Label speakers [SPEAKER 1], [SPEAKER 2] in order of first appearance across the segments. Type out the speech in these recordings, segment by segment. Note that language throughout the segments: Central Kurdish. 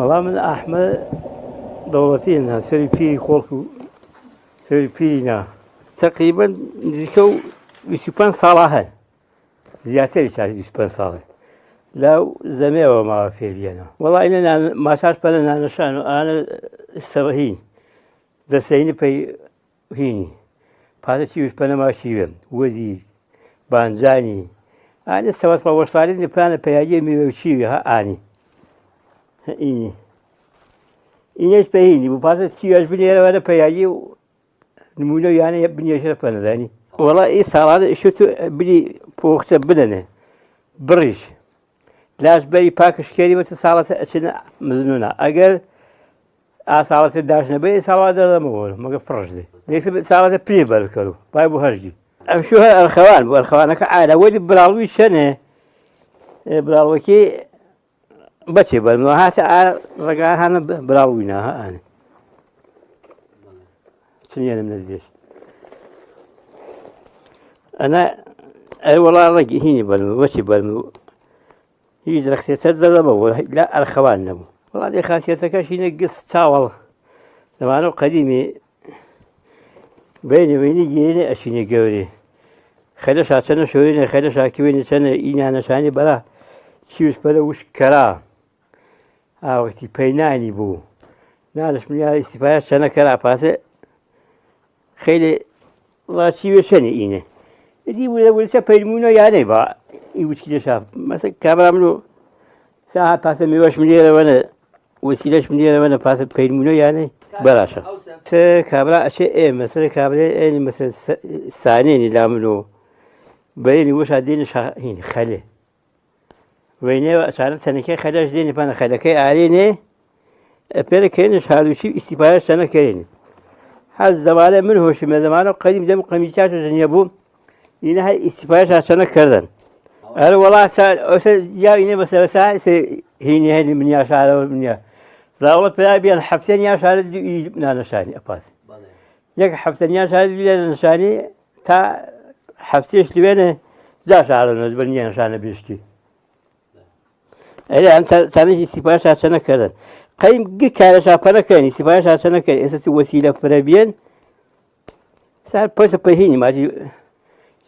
[SPEAKER 1] والله من أحمد دولتينا سري بيري خولكو سري بيرينا تقريبا نزيكو بيشوفان صلاحا زيادة بيشاف بيشوفان صلاح لو زميل ما في بينا والله إننا ما شاش بنا نشان أنا السبهين دسيني بي هيني هذا شيء بنا ما شيء وزير بانجاني أنا سويت وصلالي نبان بيجي ميوشي ها أني إني إنيش بيني وبعد شيء أجبني أنا بيجي نموذج يعني يبني أشرف أنا ذاني والله إيه صار شو بدي فوق بدنه بريش لاش بري باكش كريمة صارت أشنا مزنونة أجل صارت الداش نبي صارت هذا مقول ما قفرش ذي ليس صارت بريبل كلو بايبو هرجي شو الخوان كعادة ودي براوي سنة براوي كي بتشي بالمو هسه رجع هنا براوينا ها أنا سنين من الجيش أنا والله رجع هني بالمو بتشي بالمو هي درختي تدل مو لا الخوان نبو والله دي خاصيتك شيء نقص تاول زمانه قديمي بيني جيني أشيني جوري خلش عشان شورينا خلش عكوين سنة إنا نشاني بلا شيوش بلا وش كرا وقتي بيناني بو نالش من استفاية سنة كرا باسه خيلي الله شيوش سنة إنا دي ولا بينمونا يعني با يوش كده شاف مثلا كاميرا منو ساعة باسه ميوش مليارة وانا وسيلش مليارة وانا باسه بينمونا يعني بلاشا كاميرا أشياء إيه مثلا كاميرا إيه مثلا ثانيين لامنو بيني وش هدين هين خله وينه صارت سنة كي خلاص ديني فانا خلا كي عليني أبدا كين شهادو شيء استفادة سنة كيني هذا زمان من هو شيء من زمان قديم زمان قميصات وزنيبو إنها استفادة سنة كردن أنا والله سال جايني بس هيني من يا شهر من يا لا بلا بين حفتين يا شهر من نشاني أباس يك حفتين يا شهر بلا نشاني تا حفتيش لبينه زاش على الناس نشانه بيشكي أنا أنت سنة استفادة سنة كذا قيم جي كذا شافنا كان استفادة سنة كان أساس وسيلة فرابين سال بس بهيني ما جي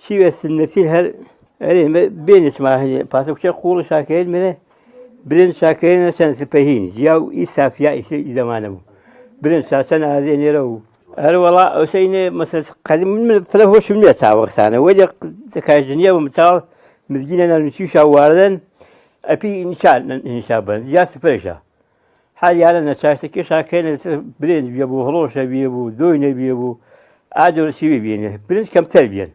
[SPEAKER 1] شيء بس النسيل هل بين اسمه باسوك شيء قول شاكين منه برين شاكين سنة بهيني جاو إسافيا إذا ما نبو برين سنة هذه نيرو هل والله وسيني مثلا قديم من فله شو من يساوي سنة وجا كاجنيا ومثال مدينة نشوف شواردن أبي إنشاء بند جالس فرشة حالي على نشاط كي شاكين برين بيبو هروشة بيبو دوينة بيبو أجر شيء بينه برين كم تربية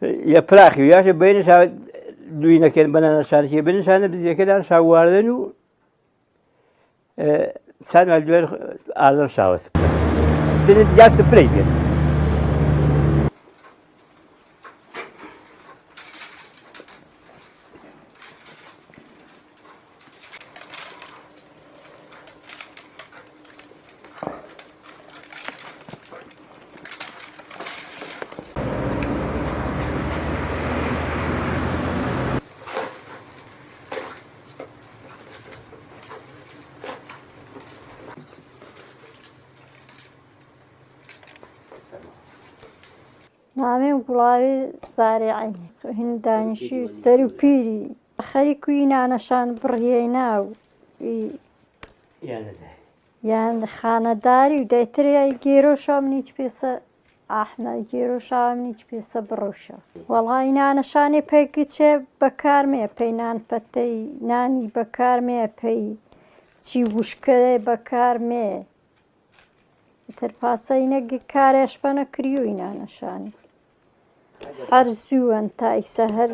[SPEAKER 1] يا براخي يا شو بين شا دوينة كان بنا نشاط شيء بين شان بزي كده شواردنو سنة الجوار أرض شاوس سنة جالس فريبيا
[SPEAKER 2] نامي بلاوي زارعي هندانشي سرو بيري خلي كوينا نشان برييناو يعني خانداري ودايتري جيرو شامنيش بيسا أحمد جيرو شامنيش بيسا بروشا والله إنا نشاني بيكيتش بكارمي بينان فتي ناني بكارمي بي تي وشكري بكارمي ترپاسە ئینەگە کارێش بەنە کریووینا نەشانی هەر زووەن تایسە هەر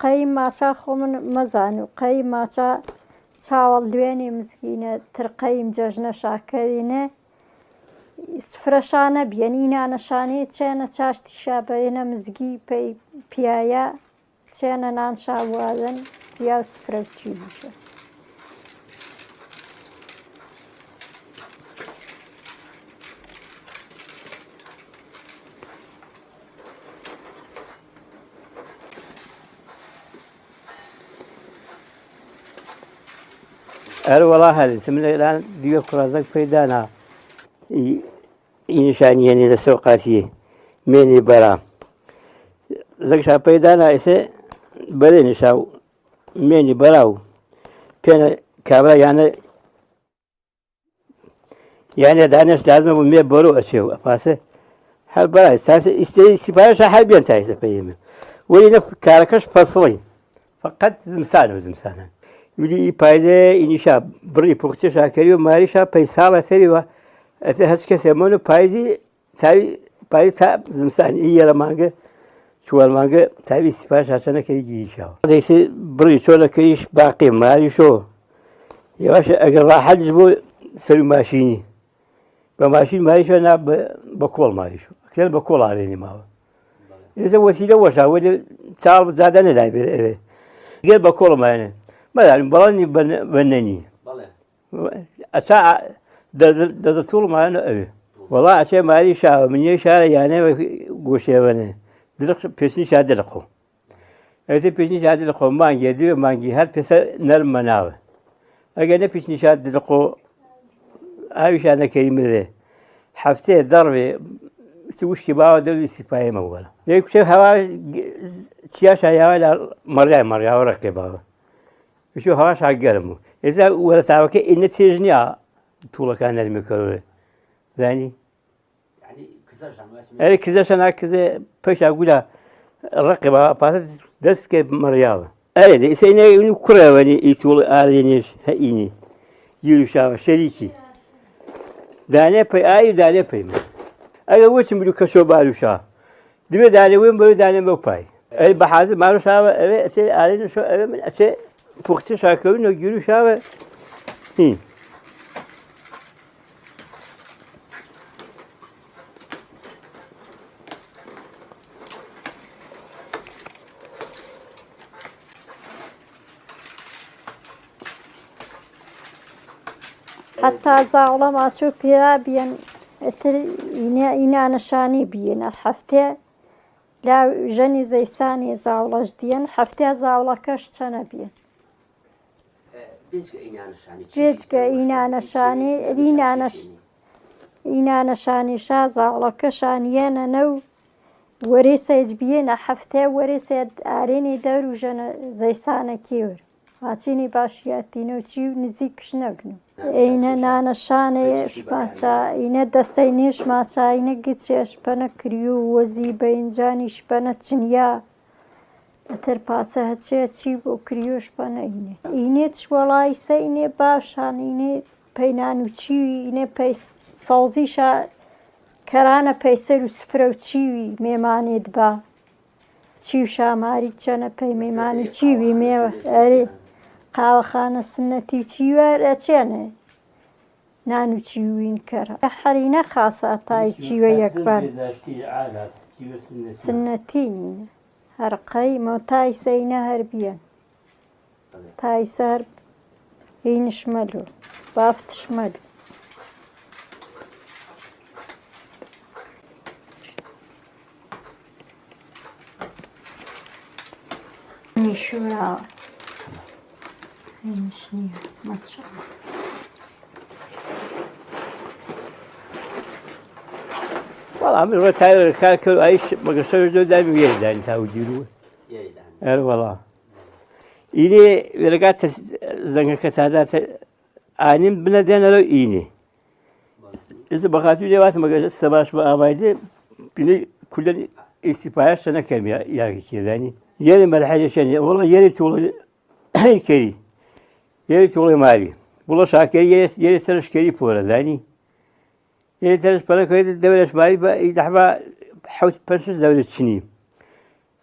[SPEAKER 2] قەی ماچا خۆ من مەزان و قەی ماچا چاوەڵ دوێنێ مزگینە ترقەیم جەژنە شاکەرینە سفرەشانە بیەنینا نەشانەیە چێنە چاشتی شابەرێنە مزگی پەی پیایە چێنە نان شاوازن جیا و سفرە چی بشە
[SPEAKER 1] والله هذا سمنا الآن ديو كرازك بيدانا إنشانية لسوقاتي ميني برا زك شا بيدانا إسه بدين شاو ميني براو كان كابرا يعني دانش لازم بمية برو أشيو أفاسه هل برا استفادة حال بين تايسة فيهم ولينا كاركش فصلي فقط زمسانه يجي بايده إنشاء بري بوقت شاكريو ماريشا بيسالة سريوا أتهش كسمونه بايدي تاي بايد تا زمسان إيه مانجا شو المانجا تاي استفادة عشان كريجي إنشاء هذا بري شو كريش باقي ماريشو يواش أجر راح أجيبه سلو ماشيني بماشين ماريشو أنا بقول ماريشو أكثر بقول عليني ما هو إذا وسيلة وشا ولا تعرف زاد أنا لا يبي قال بقول ما أنا ما يعني بلاني بنني أساعة ده طول ما أنا أبي والله عشان ماريشا من يشار يعني وشيء بنا درك بيسني شاد لقو إذا بيسني شاد لقو ما يجدي ما يجي هل بيس نرم مناوه أجا بيسني شاد لقو هاي شأن كريم ذي حفتة ضربة سويش كبار دول سفاهي مولا ليك شيء هوا شياشة يا مرة وركبها وشو هوا شاقرمو إذا ولا ساوك إن تيجنيا طول كان المكروه ذاني يعني كذا أنا كذا بيش أقولها الرقبة بس دسك مريابة أريد سينا ينكره وني يسول أرينيش هيني يلوشا شريكي دانه پی آی دانه پی من اگر وچم بلو کشو بالوشا دبی دانه ویم بلو دانه مو پای ای بحاز مارو شاو ای سی آلین شو ای من سی فوقتی شاکوی نو گیرو شاو هی
[SPEAKER 2] حتى زاولا ما تشوف بيا بين إنا نشاني بين الحفتة لا جني زي ثاني زاولا جديا حفتة زاولا كش سنة بين بيجك إنا نشاني إنا نشاني شا زاولا كشانيانا نو وريسة بين حفتة وريسة أريني دور جن زي ثاني كيور هاتيني باشياتينو تشيو نزيكش نقنو إينا نانا شاني شماتا إينا دستيني شماتا إينا قيتشي شبانا كريو وزيبا إنجاني شبانا تشنيا أتر باسا هاتشي تشيبو كريو شبانا إينا تشوالا إيسا إينا باشان إينا بينانو تشيوي إينا بيس صوزيشا كرانا بيسرو سفرو تشيوي ميماني دبا تشيو شاماري تشانا بي ميمانو تشيوي ميوه أري قاوة خانة سنتي تشيوار أتشانه نانو تشيوين كرا حرينا خاصة تاي تشيوه يكبر سنتين هرقاي مو تاي سينا هربيان تاي سهر هين شمالو بافت شمالو نشورا هينشنيها ما تشاء
[SPEAKER 1] والله عمري ما تعرف كل أيش مقصود جو دايم يردان تاوجيلو والله إني ورقات زنقة كسادات أنيم بندين لو إني إذا بخاطر لي وقت مقصود سباش بأبايد بني كل استفاده سنة كلمة يا كذاني يعني مرحلة شنية والله يعني تقول كري يعني تقول مالي والله شاكر يعني سرش كري فورا ذاني يعني ترش برا كري الدولة مالي يدحبا حوت برش الدولة الصينية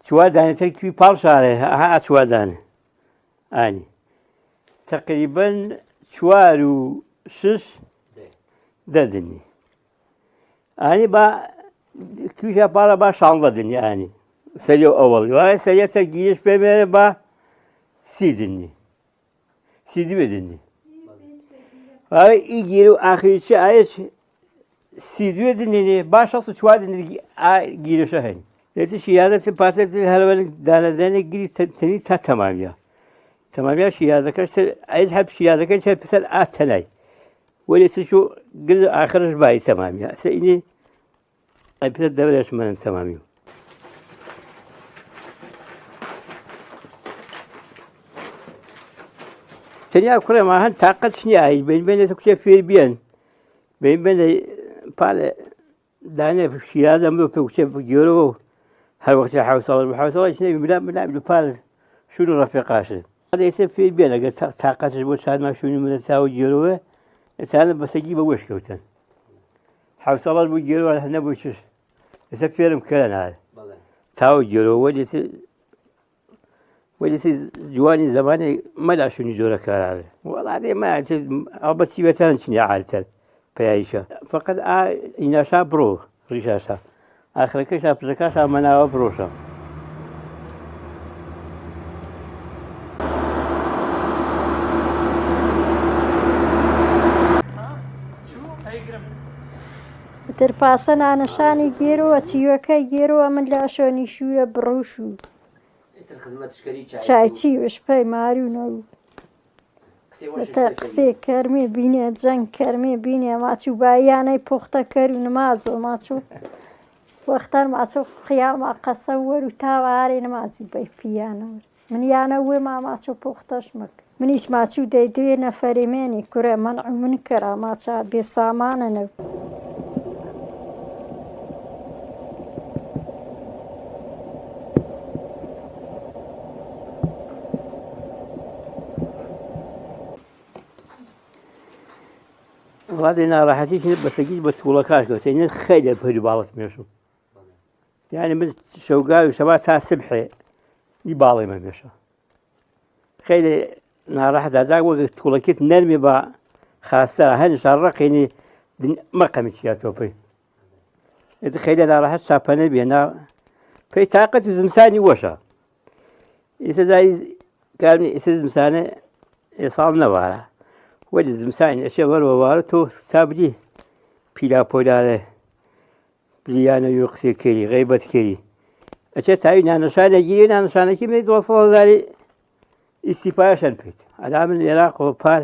[SPEAKER 1] شو داني تركي بالش عليه ها شو داني أني تقريبا شوارو سس ددني أني با كيشا بارا با شانلدني أني سليو أول وهاي سليو تجيش بمرة با سيدني سيدي بدني هاي يجيرو آخر شيء عايش سيدي بدني باشا شو دني جيرو شهين ليش شيء هذا سباسة هالوان دانا دانا جري سني تمام يا تمامیان شیازەکەش ئەیز هەب شیازەکەی چێ پسەر ئاتەنای وەلی سشو گل ئاخرش بای تەمامیە ئەسە ئینی ئەی پسەر دەورێش منن تەمامی تەنیا کوڕێ هەن تااقەت نییە هیچ بین بێنێتە کوچێ فێر بیان بین بێنە پاڵێ دانێ شیازەم بۆ پێ کوچێ گێرەوە و هەر وەختی حوسەڵی نەبی بلا پال شون و ڕەفیقاشن ئێستا فێر بیان ئەگەر تااقەتش بۆ چادما شوونی منە چاوە گێرەوە ئێستا بەسەگی بە وەش کەوتن حوسەڵەش بوو گێرەوە نەبوو چش ئێستا فێرم کەرە نایە تاوە گێرەوە وەلی جوانی زمانی مەلا شوونی جۆرە کارانە وەڵاتێ ئەڵبەتی وێتان چنی عالتر پێیشە فقط ئیناشا بڕۆ ڕیشاشا ئاخرەکەشا پزەکاشا مەناوە بڕۆشە
[SPEAKER 2] ترپاسە نانەشانی گێرەوە چیوەکەی گێرەوە من لە شوێنی شوورە بڕوش و چایچی وشپەی ماروونە و قسێ کەرمێ بینێ جەنگ کەرمێ بینێ ماچوو بایانەی پوختە کەر و نمازۆ ماچوو وەختەر ماچۆ قیاما قەسە وەر و تاوارێ نمازی بەی پیانەوە منیانە وێ ماماچۆ پوختەش مەک منیش ماچوو دەیدوێ نەفەرمێنی کوڕێ منع من کەرا ماچا بێسامانە نەو
[SPEAKER 1] وڵاتی ناڕاحەتیش بەسەگیت بە سکوڵەکەش کەوتێنێ خەیلە پەری باڵت مێشم یعنی من شەوگار و شەبا تا سبحێ ئی باڵی مە مێشە خەیلێ ناڕاحەت ئاجا وەک سکوڵەکەت نەرمێ بە خاستە هەنیشان ڕقینی مەقەمی چیا تۆپەی ئێتە خەیلە ناڕاحەت چاپەنە بێنا پێی تااقەت و زمسانی وەشە ئێستا دای کارنی ئێستا زمسانە ئێساڵ نەوارە وەلی زمسانی ئەچێ وەرەوە وارە تۆ سابری پیلا پۆلارە بلیانە و قسێکەری غەیبەتکەری ئەچێ تاوی نانەشانە گیری نانەشانەکی بێت 200,000 ئیسیپایەشان پێیت ئەلا من عێراقەوە پار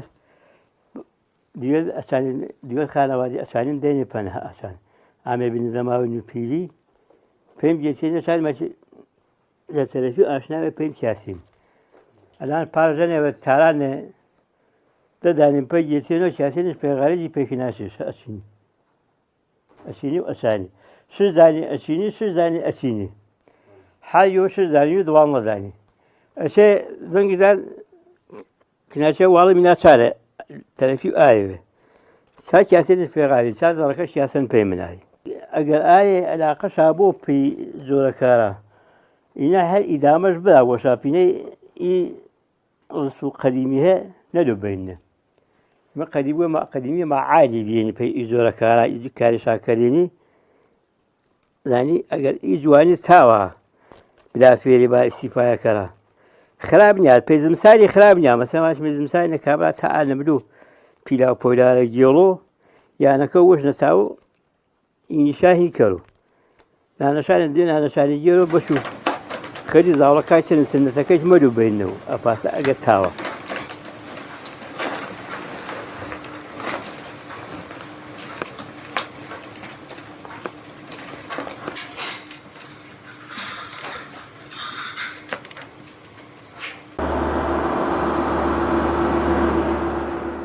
[SPEAKER 1] دیوێ خانەوادی ئەچانین دێنێ پەنەها ئەچان ئامێ بینی زەماوین و پیری پێم گێچێنەشان مەچ لە سەرەکی ئاشناوێ پێم کاسین ئەلان پارژەنێوە تارانێ دەدانیم پێی گێچێنەوە کاسێنش پێغارێکی پێکی ناشێش ئەچینی و ئەچانی شش زانی ئەچینی شش زانی ئەچینی حالیەوە شش زانی و دوڵان نەزانی ئەچێ زەنگیدان کناچێ واڵی ناچارە تەرەفی و ئاوێ تا کاسێنش پێغاری چا زەڕەکەش یاسەن پێی منایی ئەگەر ئایێ عەلاقەشا بۆ پێی زۆرەکارە ئینا هەر ئیدامەش بدا بۆ شاپینەی ئی ڕست و قەدیمی هەیە نەدووبینە مە قەدیمی ما عالی بێنی پێی ئی زۆرەکارە ئی کاری شاکەرێنی زانی ئەگەر ئی جوانی تاوە بلا فێری با ئیسیفایەکەرە خراب نیە پێی زمسانی خراب نیە مەسەڵەن ماچمە زمسانی نەکابرا تا ئالەمرو پیلا و پۆلارە گێڵۆ یانەکە وەش نەچاو و ئینیشاهی کەرو نانەشانە دێ نانەشانی گێرەوە بەش و خەری زاوڵەکای چەند سنەتەکەش مەدوو بینەوە ئەپاسە ئەگەر تاوە